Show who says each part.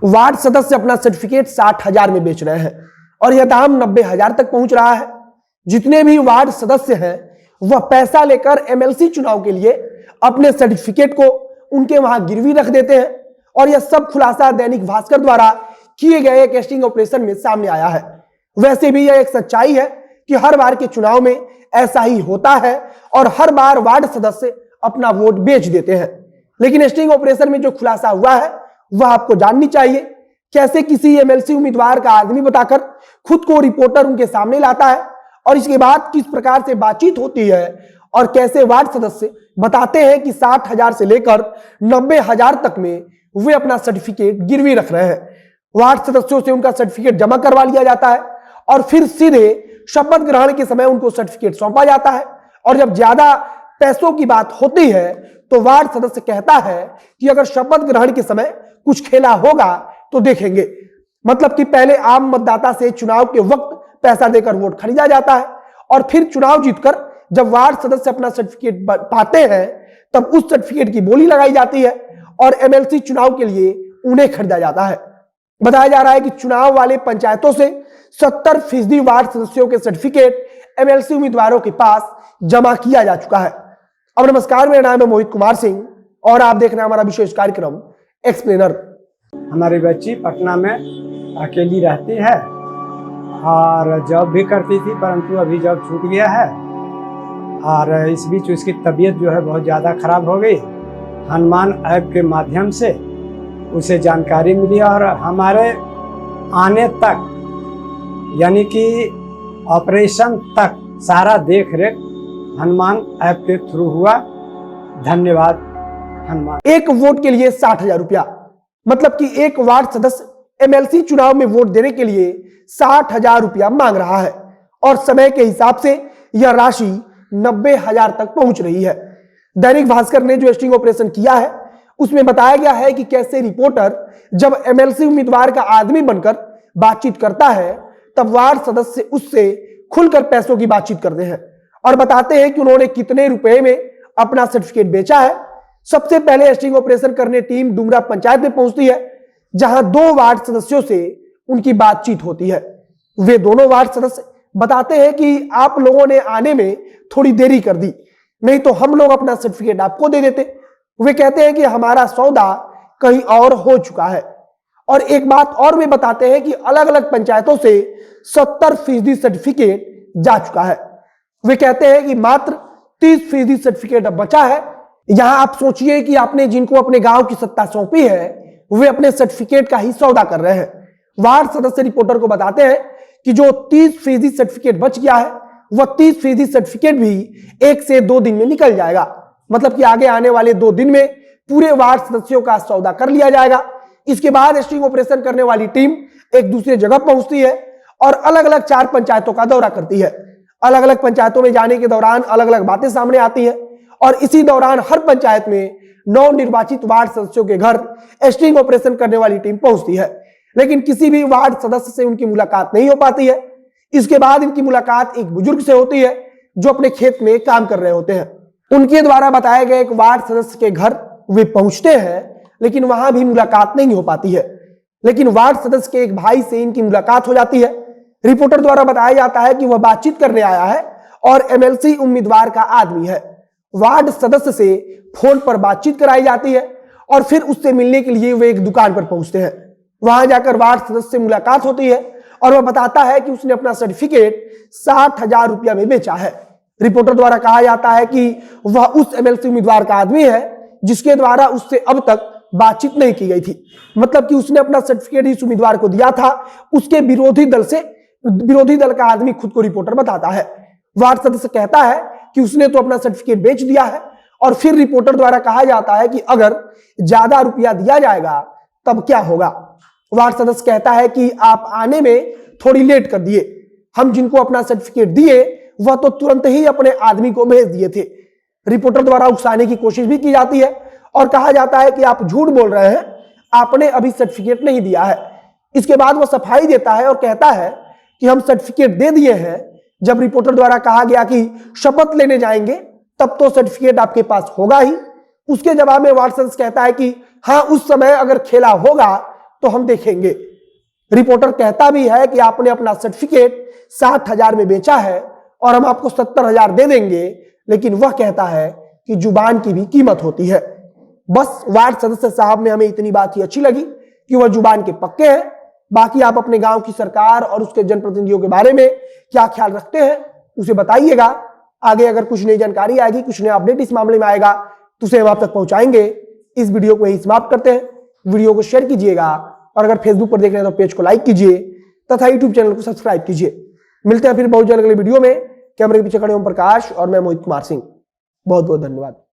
Speaker 1: Ward सदस्य अपना certificate 60,000 में बेच रहे हैं और यह दाम 90,000 तक पहुंच रहा है। जितने भी वार्ड सदस्य हैं वह पैसा लेकर एमएलसी चुनाव के लिए अपने सर्टिफिकेट को उनके वहां गिरवी रख देते हैं और यह सब खुलासा दैनिक भास्कर द्वारा किए गए एक स्टिंग ऑपरेशन में सामने आया है। वैसे भी यह एक सच्चाई है कि हर बार के चुनाव में ऐसा ही होता है और हर बार वार्ड सदस्य अपना वोट बेच देते हैं। लेकिन स्टिंग ऑपरेशन में जो खुलासा हुआ है वह आपको जाननी चाहिए। कैसे किसी एमएलसी उम्मीदवार का आदमी बताकर खुद को रिपोर्टर उनके सामने लाता है और इसके बाद किस प्रकार से बातचीत होती है और कैसे वार्ड सदस्य बताते हैं कि 60,000 से लेकर 90,000 तक में वे अपना सर्टिफिकेट गिरवी रख रहे हैं। वार्ड सदस्यों से उनका सर्टिफिकेट जमा करवा लिया जाता है और फिर सीधे शपथ ग्रहण के समय उनको सर्टिफिकेट सौंपा जाता है और जब ज्यादा पैसों की बात होती है तो वार्ड सदस्य कहता है कि अगर शपथ ग्रहण के समय कुछ खेला होगा तो देखेंगे। मतलब कि पहले आम मतदाता से चुनाव के वक्त पैसा देकर वोट खरीदा जाता है और फिर चुनाव जीतकर जब वार्ड सदस्य अपना सर्टिफिकेट पाते हैं तब उस सर्टिफिकेट की बोली लगाई जाती है और एमएलसी चुनाव के लिए उन्हें खरीदा जाता है। बताया जा रहा है कि चुनाव वाले पंचायतों से 70% वार्ड सदस्यों के सर्टिफिकेट एमएलसी उम्मीदवारों के पास जमा किया जा चुका है। अब नमस्कार, मेरा नाम है मोहित कुमार सिंह और आप देख रहे हैं हमारा विशेष कार्यक्रम एक्सप्लेनर।
Speaker 2: हमारी बच्ची पटना में अकेली रहती है और जॉब भी करती थी, परंतु अभी जॉब छूट गया है और इस बीच उसकी तबीयत जो है बहुत ज़्यादा खराब हो गई। हनुमान ऐप के माध्यम से उसे जानकारी मिली और हमारे आने तक यानी कि ऑपरेशन तक सारा देख रेख हनुमान ऐप के थ्रू हुआ। धन्यवाद हनुमान।
Speaker 1: एक वोट के लिए 60,000 रुपया, मतलब कि एक वार्ड सदस्य एमएलसी चुनाव में वोट देने के लिए 60,000 रुपया मांग रहा है और समय के हिसाब से यह राशि 90,000 तक पहुंच रही है। दैनिक भास्कर ने जो स्टिंग ऑपरेशन किया है उसमें बताया गया है कि कैसे रिपोर्टर जब एमएलसी उम्मीदवार का आदमी बनकर बातचीत करता है तब वार्ड सदस्य उससे खुलकर पैसों की बातचीत करते हैं और बताते हैं कि उन्होंने कितने रुपए में अपना सर्टिफिकेट बेचा है। सबसे पहले स्टिंग ऑपरेशन करने टीम डुमरा पंचायत में पहुंचती है जहां 2 वार्ड सदस्यों से उनकी बातचीत होती है। वे दोनों वार्ड सदस्य बताते हैं कि आप लोगों ने आने में थोड़ी देरी कर दी, नहीं तो हम लोग अपना सर्टिफिकेट आपको दे देते। वे कहते हैं कि हमारा सौदा कहीं और हो चुका है और एक बात और वे बताते हैं कि अलग अलग पंचायतों से 70% सर्टिफिकेट जा चुका है। वे कहते हैं कि मात्र 30% सर्टिफिकेट अब बचा है। यहां आप सोचिए कि आपने जिनको अपने गांव की सत्ता सौंपी है वे अपने सर्टिफिकेट का ही सौदा कर रहे हैं। वार्ड सदस्य रिपोर्टर को बताते हैं कि जो 30% सर्टिफिकेट बच गया है वह 30% सर्टिफिकेट भी 1 से 2 दिन में निकल जाएगा। मतलब कि आगे आने वाले 2 दिन में पूरे वार्ड सदस्यों का सौदा कर लिया जाएगा। इसके बाद स्टिंग ऑपरेशन करने वाली टीम एक दूसरे जगह पहुंचती है और अलग अलग 4 पंचायतों का दौरा करती है। अलग अलग पंचायतों में जाने के दौरान अलग अलग बातें सामने आती हैं और इसी दौरान हर पंचायत में नव निर्वाचित वार्ड सदस्यों के घर स्टिंग ऑपरेशन करने वाली टीम पहुंचती है, लेकिन किसी भी वार्ड सदस्य से उनकी मुलाकात नहीं हो पाती है। इसके बाद इनकी मुलाकात एक बुजुर्ग से होती है जो अपने खेत में काम कर रहे होते हैं। उनके द्वारा बताए गए एक वार्ड सदस्य के घर वे पहुंचते हैं, लेकिन वहां भी मुलाकात नहीं हो पाती है। लेकिन वार्ड सदस्य के एक भाई से इनकी मुलाकात हो जाती है। रिपोर्टर द्वारा बताया जाता है कि वह बातचीत करने आया है और एमएलसी उम्मीदवार का आदमी है। वार्ड सदस्य से फोन पर बातचीत कराई जाती है और फिर उससे मिलने के लिए वे एक दुकान पर पहुंचते हैं। वहां जाकर वार्ड सदस्य से मुलाकात होती है और वह बताता है कि उसने अपना सर्टिफिकेट 60,000 रुपया में बेचा है। रिपोर्टर द्वारा कहा जाता है कि वह उस एमएलसी उम्मीदवार का आदमी है जिसके द्वारा उससे अब तक बातचीत नहीं की गई थी। मतलब कि उसने अपना सर्टिफिकेट इस उम्मीदवार को दिया था, उसके विरोधी दल का आदमी खुद को रिपोर्टर बताता है। वार्ड सदस्य कहता है कि उसने तो अपना सर्टिफिकेट बेच दिया है और फिर रिपोर्टर द्वारा कहा जाता है कि अगर ज्यादा रुपया दिया जाएगा तब क्या होगा। वार्ड सदस्य कहता है कि आप आने में थोड़ी लेट कर दिए, हम जिनको अपना सर्टिफिकेट दिए वह तो तुरंत ही अपने आदमी को भेज दिए थे। रिपोर्टर द्वारा उकसाने की कोशिश भी की जाती है और कहा जाता है कि आप झूठ बोल रहे हैं, आपने अभी सर्टिफिकेट नहीं दिया है। इसके बाद वह सफाई देता है और कहता है कि हम सर्टिफिकेट दे दिए हैं। जब रिपोर्टर द्वारा कहा गया कि शपथ लेने जाएंगे तब तो सर्टिफिकेट आपके पास होगा ही। उसके जवाब में वार्ड सदस्य कहता है कि हाँ, उस समय अगर खेला होगा तो हम देखेंगे। रिपोर्टर कहता भी है कि आपने अपना सर्टिफिकेट 60,000 में बेचा है और हम आपको 70,000 दे देंगे, लेकिन वह कहता है कि जुबान की भी कीमत होती है। बस वार्ड सदस्य साहब में हमें इतनी बात ही अच्छी लगी कि वह जुबान के पक्के हैं। बाकी आप अपने गांव की सरकार और उसके जनप्रतिनिधियों के बारे में क्या ख्याल रखते हैं उसे बताइएगा। आगे अगर कुछ नई जानकारी आएगी, कुछ नया अपडेट इस मामले में आएगा तो उसे हम आप तक पहुंचाएंगे। इस वीडियो को यही समाप्त करते हैं। वीडियो को शेयर कीजिएगा और अगर फेसबुक पर देख रहे हैं तो पेज को लाइक कीजिए तथा यूट्यूब चैनल को सब्सक्राइब कीजिए। मिलते हैं फिर बहुत जल्द अगले वीडियो में। कैमरे के पीछे खड़े ओम प्रकाश और मैं मोहित कुमार सिंह। बहुत बहुत धन्यवाद।